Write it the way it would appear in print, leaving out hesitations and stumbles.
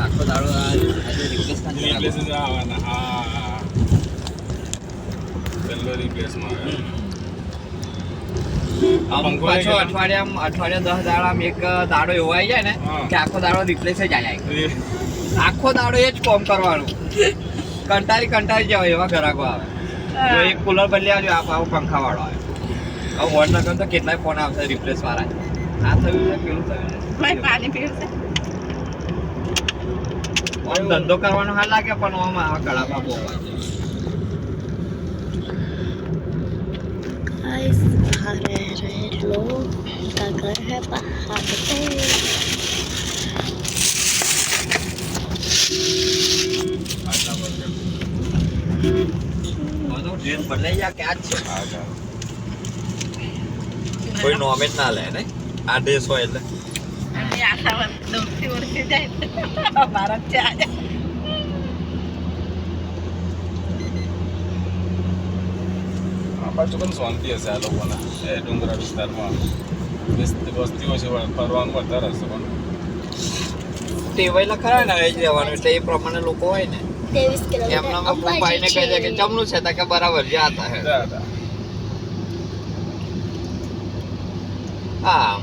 આખો દાડો આજે રિપ્લેસ આવવાના હા પેલો રિપ્લેસમાં અમુક પાછો અઠવાડિયા 10 દાડામાં એક દાડો એવો આવી જાય ને કે આખો દાડો રિપ્લેસ જ જાય આખો દાડો એ જ કોમ કરવાનું કંટાળી જવાય એવા ગ્રાહકો આવે જો એક કુલર બદલી આવજો આવો પંખા વાળો આવે હવે વોટ ન કરો તો કેટલાય ફોન આવશે રિપ્લેસ વાળા આ થયું છે પેલું થયું પાણી પીવું છે આમ ધંધો કરવાનો હાલ લાગે પણ આમ આવા કળામાં બહુ હોય गाइस बाहर रह रहे लोग का घर है बाहर पे ટ્રેન બદલાઈ જાય કે આ જ છે કોઈ નોમે જ ના લે ને આ દેશ હોય એટલે અને આશા દોસ્તી ઓળખી જાય ભારત છે આજે પાછું પણ શાંતિ હશે આ લોકોના એ ડુંગરા વિસ્તારમાં વસ્તીઓ છે ફરવાનું વધારે હશે પણ ટેવાયેલા ખરા ને રહી જવાનું એટલે એ પ્રમાણે લોકો હોય ને 23 किलोमीटर એમના ભાઈને કહી દે કે જમનું છે કે બરાબર જાતા હે જા હા